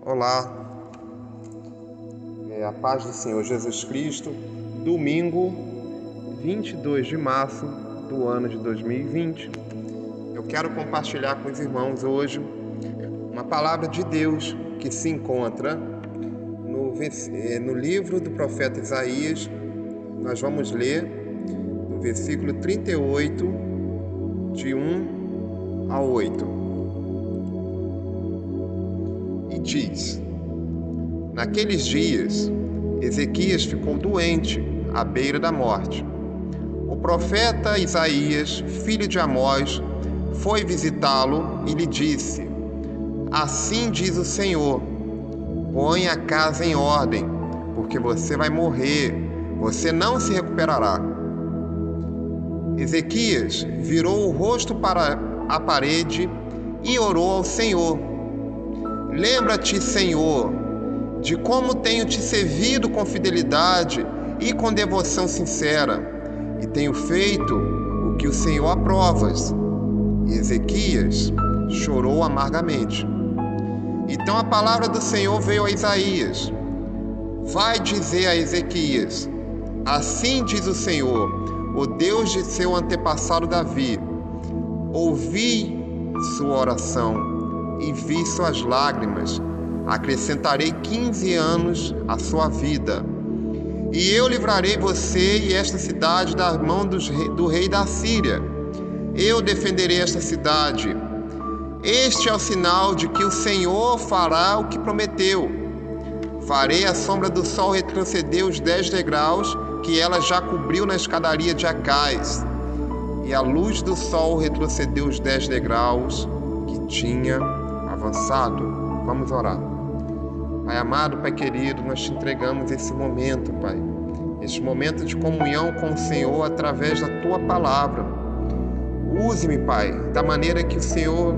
Olá, a paz do Senhor Jesus Cristo, domingo 22 de março do ano de 2020. Eu quero compartilhar com os irmãos hoje uma palavra de Deus que se encontra no livro do profeta Isaías. Nós vamos ler no versículo 38, de 1 a 8. E diz: Naqueles dias, Ezequias ficou doente, à beira da morte. O profeta Isaías, filho de Amós, foi visitá-lo e lhe disse: Assim diz o Senhor, põe a casa em ordem, porque você vai morrer, você não se recuperará. Ezequias virou o rosto para a parede e orou ao Senhor: Lembra-te, Senhor, de como tenho te servido com fidelidade e com devoção sincera, e tenho feito o que o Senhor aprovas. E Ezequias chorou amargamente. Então a palavra do Senhor veio a Isaías: Vai dizer a Ezequias: Assim diz o Senhor, o Deus de seu antepassado Davi: Ouvi sua oração e vi suas lágrimas. Acrescentarei 15 anos à sua vida. E eu livrarei você e esta cidade da mão do rei da Síria. Eu defenderei esta cidade. Este é o sinal de que o Senhor fará o que prometeu. Farei a sombra do sol retroceder os 10 degraus que ela já cobriu na escadaria de Acais. E a luz do sol retrocedeu os 10 degraus que tinha avançado. Vamos orar. Pai amado, Pai querido, nós te entregamos esse momento, Pai. Este momento de comunhão com o Senhor através da Tua Palavra. Use-me, Pai, da maneira que o Senhor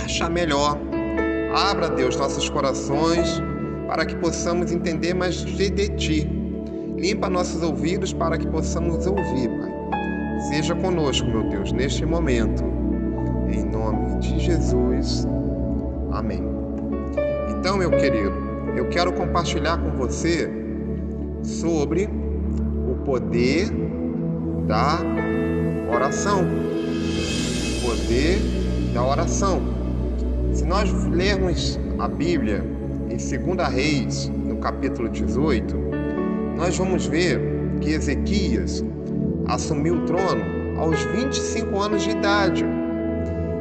achar melhor. Abra, Deus, nossos corações para que possamos entender mais de Ti. Limpa nossos ouvidos para que possamos ouvir, Pai. Seja conosco, meu Deus, neste momento. Em nome de Jesus. Amém. Então, meu querido, eu quero compartilhar com você sobre o poder da oração. O poder da oração. Se nós lermos a Bíblia em 2 Reis, no capítulo 18, nós vamos ver que Ezequias assumiu o trono aos 25 anos de idade.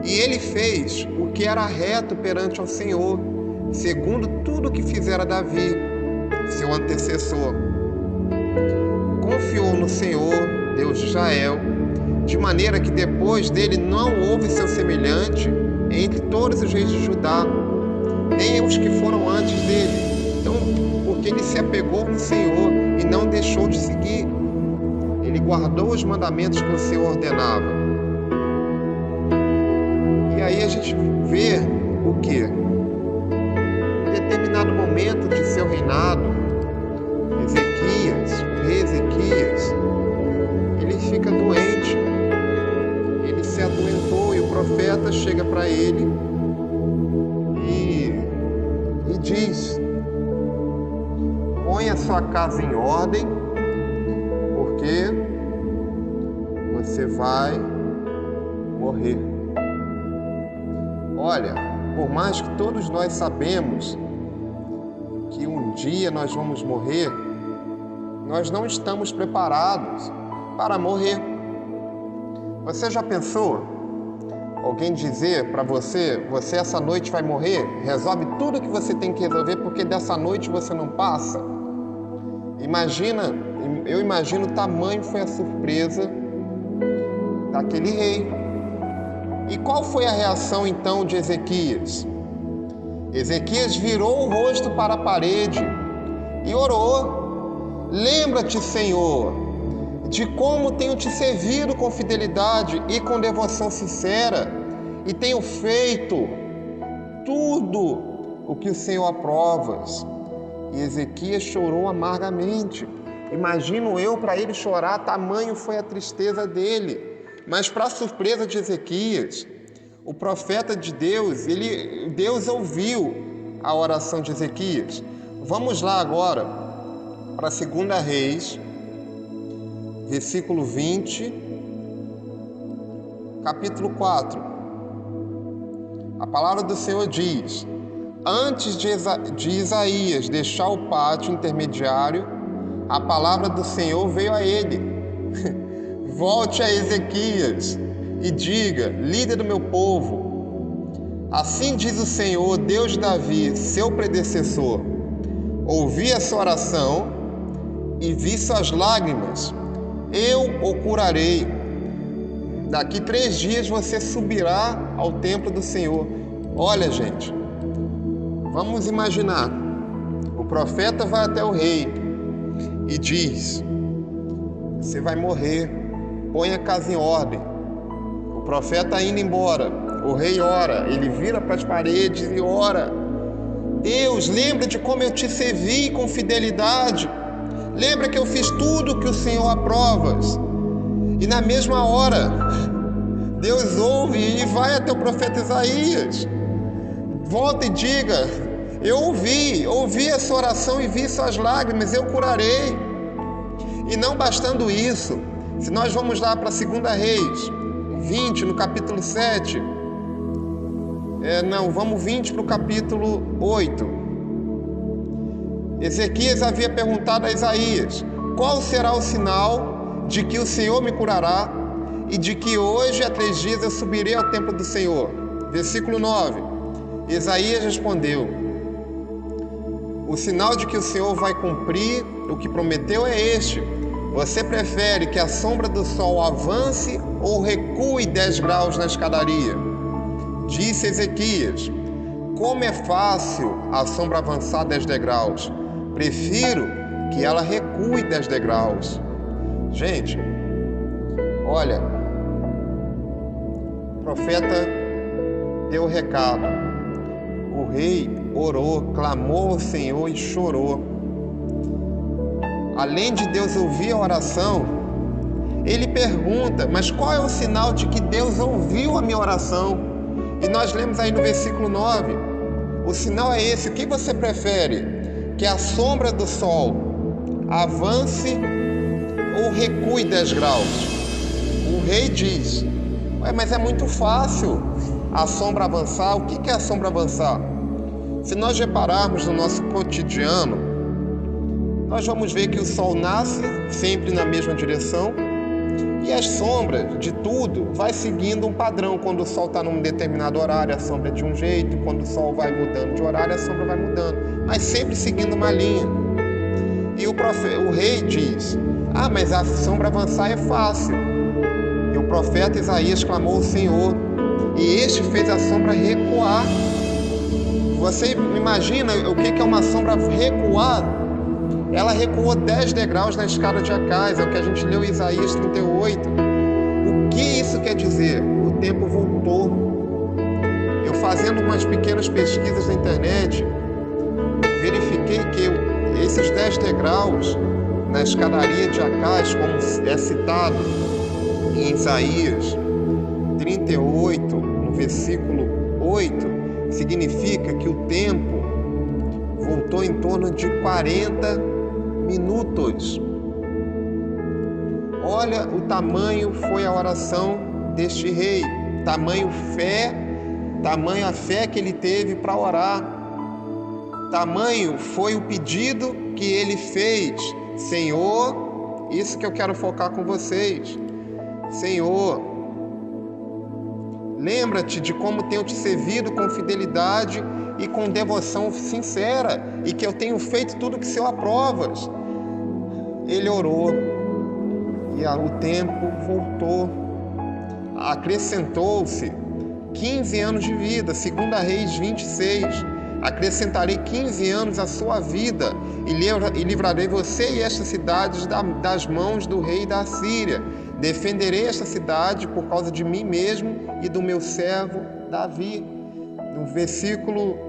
E ele fez o que era reto perante ao Senhor, segundo tudo que fizera Davi, seu antecessor. Confiou no Senhor, Deus de Israel, de maneira que depois dele não houve seu semelhante entre todos os reis de Judá, nem os que foram antes dele. Então, porque ele se apegou no Senhor e não deixou de seguir, ele guardou os mandamentos que o Senhor ordenava. E aí a gente vê o quê? Em determinado momento de seu reinado, Ezequias, o rei Ezequias, ele fica doente, ele se adoentou e o profeta chega para ele e diz: Põe a sua casa em ordem, porque você vai morrer. Olha, por mais que todos nós sabemos que um dia nós vamos morrer, nós não estamos preparados para morrer. Você já pensou? Alguém dizer para você essa noite vai morrer? Resolve tudo que você tem que resolver, porque dessa noite você não passa. Eu imagino o tamanho foi a surpresa daquele rei. E qual foi a reação então de Ezequias? Ezequias virou o rosto para a parede e orou: Lembra-te, Senhor, de como tenho te servido com fidelidade e com devoção sincera, e tenho feito tudo o que o Senhor aprovas. E Ezequias chorou amargamente. Imagino eu para ele chorar, tamanho foi a tristeza dele. Mas para surpresa de Ezequias, o profeta de Deus, Deus ouviu a oração de Ezequias. Vamos lá agora para 2 Reis, versículo 20, capítulo 4. A palavra do Senhor diz: antes de Isaías deixar o pátio intermediário, a palavra do Senhor veio a ele. Volte a Ezequias e diga: líder do meu povo, assim diz o Senhor, Deus de Davi, seu predecessor: ouvi a sua oração e vi suas lágrimas, eu o curarei. Daqui 3 dias você subirá ao templo do Senhor. Olha, gente, vamos imaginar, o profeta vai até o rei e diz: você vai morrer, põe a casa em ordem. O profeta indo embora, o rei ora, ele vira para as paredes e ora: Deus, lembra de como eu te servi com fidelidade, lembra que eu fiz tudo que o Senhor aprova. E na mesma hora, Deus ouve e vai até o profeta Isaías. Volta e diga: eu ouvi essa oração e vi suas lágrimas, eu curarei. E não bastando isso, se nós vamos lá para 2 Reis 20, no capítulo 7, vamos 20 para o capítulo 8. Ezequias havia perguntado a Isaías: qual será o sinal de que o Senhor me curará e de que hoje há 3 dias eu subirei ao templo do Senhor? Versículo 9. Isaías respondeu: o sinal de que o Senhor vai cumprir o que prometeu é este: você prefere que a sombra do sol avance ou recue 10 graus na escadaria? Disse Ezequias: como é fácil a sombra avançar 10 degraus. Prefiro que ela recue 10 degraus. Gente, olha, o profeta deu o recado. O rei orou, clamou ao Senhor e chorou. Além de Deus ouvir a oração, ele pergunta: mas qual é o sinal de que Deus ouviu a minha oração? E nós lemos aí no versículo 9, o sinal é esse: o que você prefere? Que a sombra do sol avance ou recue 10 graus? O rei diz: mas é muito fácil a sombra avançar. O que é a sombra avançar? Se nós repararmos no nosso cotidiano, nós vamos ver que o sol nasce sempre na mesma direção e as sombras de tudo vai seguindo um padrão. Quando o sol está num determinado horário, a sombra é de um jeito. Quando o sol vai mudando de horário, a sombra vai mudando, mas sempre seguindo uma linha. E o rei diz: mas a sombra avançar é fácil. E o profeta Isaías clamou ao Senhor, e este fez a sombra recuar. Você imagina o que é uma sombra recuar? Ela recuou 10 degraus na escada de Acais, é o que a gente leu em Isaías 38. O que isso quer dizer? O tempo voltou. Eu, fazendo umas pequenas pesquisas na internet, verifiquei que esses 10 degraus na escadaria de Acais, como é citado em Isaías 38, no versículo 8, significa que o tempo voltou em torno de 40 minutos. Olha o tamanho foi a oração deste rei, tamanha a fé que ele teve para orar, tamanho foi o pedido que ele fez. Senhor, isso que eu quero focar com vocês. Senhor, lembra-te de como tenho te servido com fidelidade e com devoção sincera, e que eu tenho feito tudo o que o Senhor aprova. Ele orou e o tempo voltou. Acrescentou-se 15 anos de vida. 2 Reis 26. Acrescentarei 15 anos à sua vida e livrarei você e estas cidades das mãos do rei da Síria. Defenderei esta cidade por causa de mim mesmo e do meu servo Davi. No versículo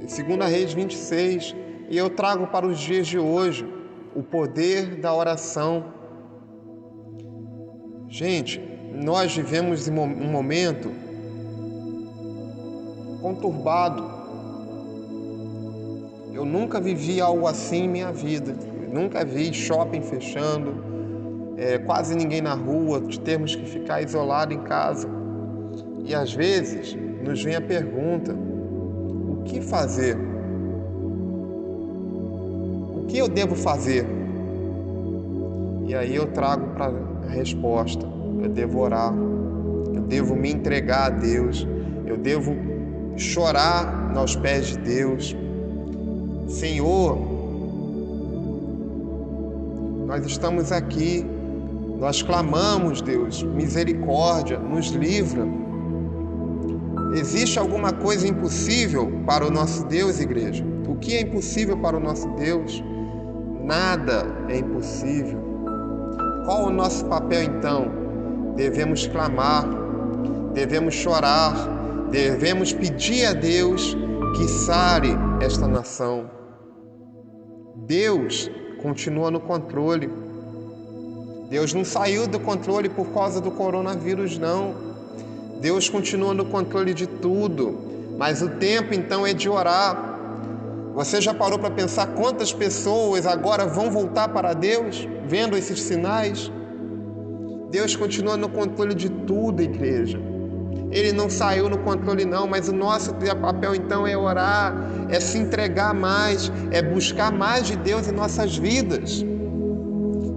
2 Reis 26. E eu trago para os dias de hoje o poder da oração. Gente, nós vivemos um momento conturbado. Eu nunca vivi algo assim em minha vida. Eu nunca vi shopping fechando, quase ninguém na rua, termos que ficar isolado em casa. E às vezes nos vem a pergunta: o que fazer? O que eu devo fazer? E aí eu trago para a resposta: eu devo orar, eu devo me entregar a Deus, eu devo chorar aos pés de Deus. Senhor, nós estamos aqui, nós clamamos, Deus, misericórdia, nos livra. Existe alguma coisa impossível para o nosso Deus, igreja? O que é impossível para o nosso Deus? Nada é impossível. Qual o nosso papel então? Devemos clamar, devemos chorar, devemos pedir a Deus que sare esta nação. Deus continua no controle. Deus não saiu do controle por causa do coronavírus, não. Deus continua no controle de tudo, mas o tempo então é de orar. Você já parou para pensar quantas pessoas agora vão voltar para Deus, vendo esses sinais? Deus continua no controle de tudo, igreja. Ele não saiu no controle não, mas o nosso papel então é orar, é se entregar mais, é buscar mais de Deus em nossas vidas.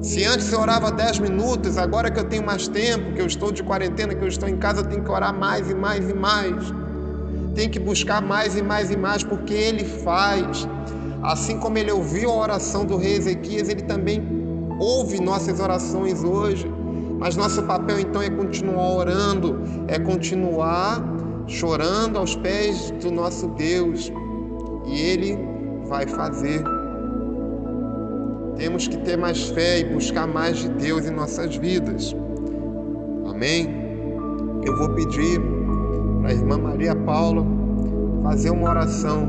Se antes eu orava 10 minutos, agora que eu tenho mais tempo, que eu estou de quarentena, que eu estou em casa, eu tenho que orar mais e mais e mais. Tem que buscar mais e mais e mais, porque Ele faz. Assim como Ele ouviu a oração do rei Ezequias, Ele também ouve nossas orações hoje. Mas nosso papel então é continuar orando, é continuar chorando aos pés do nosso Deus. E Ele vai fazer. Temos que ter mais fé e buscar mais de Deus em nossas vidas. Amém? Eu vou pedir para a irmã Maria Paula fazer uma oração,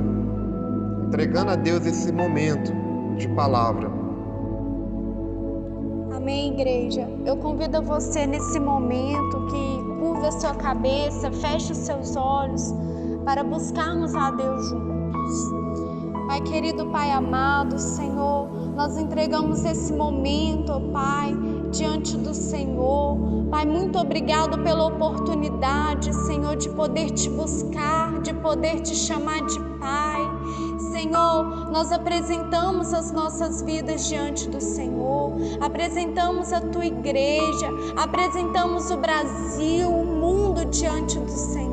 entregando a Deus esse momento de palavra. Amém, igreja? Eu convido você nesse momento que curva a sua cabeça, feche os seus olhos para buscarmos a Deus juntos. Pai querido, Pai amado, Senhor, nós entregamos esse momento, Pai, diante do Senhor. Pai, muito obrigado pela oportunidade, Senhor, de poder te buscar, de poder te chamar de Pai. Senhor, nós apresentamos as nossas vidas diante do Senhor, apresentamos a Tua igreja, apresentamos o Brasil, o mundo diante do Senhor.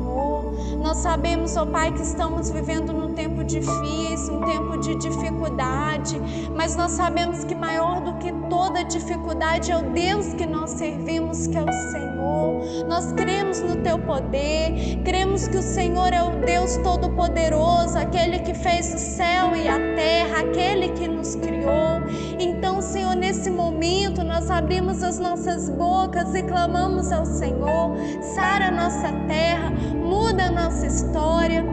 Nós sabemos, ó Pai, que estamos vivendo num tempo difícil, um tempo de dificuldade, mas nós sabemos que maior do que toda dificuldade é o Deus que nós servimos, que é o Senhor. Nós cremos no Teu poder, cremos que o Senhor é o Deus Todo-Poderoso, aquele que fez o céu e a terra, aquele que nos criou. Então, Senhor, nesse momento nós abrimos as nossas bocas e clamamos ao Senhor: sara a nossa terra, muda a nossa história.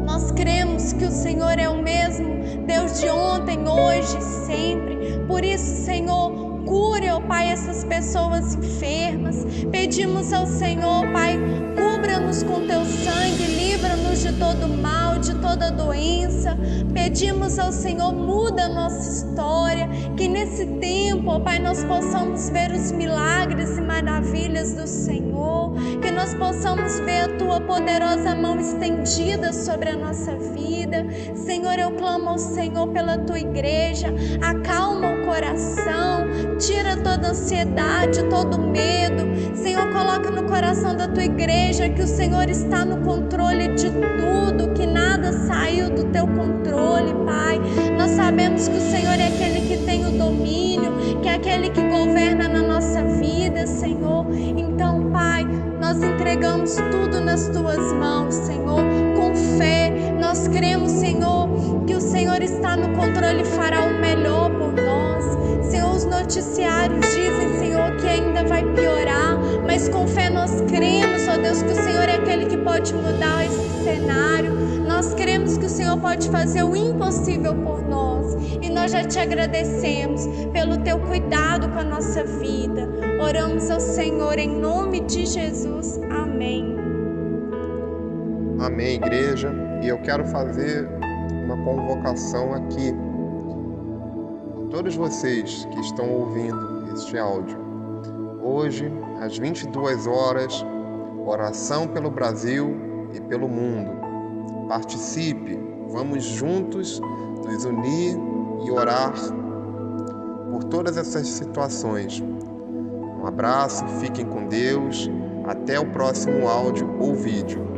Nós cremos que o Senhor é o mesmo Deus de ontem, hoje e sempre. Por isso, Senhor, cure, ó Pai, essas pessoas enfermas. Pedimos ao Senhor, Pai, cubra-nos com Teu sangue, livra-nos de todo mal, de toda doença. Pedimos ao Senhor, muda a nossa história, que nesse tempo, ó Pai, nós possamos ver os milagres e maravilhas do Senhor, que nós possamos ver a Tua poderosa mão estendida sobre a nossa vida. Senhor, eu clamo ao Senhor pela Tua igreja, acalma o coração, tira toda ansiedade, todo medo. Senhor, coloca no coração da Tua igreja que o Senhor está no controle de tudo, que nada saiu do Teu controle, Pai. Nós sabemos que o Senhor é aquele que tem o domínio, que é aquele que governa na nossa vida, Senhor. Então, Pai, nós entregamos tudo nas Tuas mãos, Senhor, com fé. Nós cremos, Senhor, que o Senhor está no controle e fará o melhor por nós. Senhor, os noticiários dizem, Senhor, que ainda vai piorar, mas com fé nós cremos, ó Deus, que o Senhor é aquele que pode mudar esse cenário. Nós cremos que o Senhor pode fazer o impossível por nós. E nós já Te agradecemos pelo Teu cuidado com a nossa vida. Oramos ao Senhor em nome de Jesus. Amém. Amém, igreja. E eu quero fazer uma convocação aqui a todos vocês que estão ouvindo este áudio. Hoje, às 22 horas, oração pelo Brasil e pelo mundo. Participe, vamos juntos nos unir e orar por todas essas situações. Um abraço, fiquem com Deus. Até o próximo áudio ou vídeo.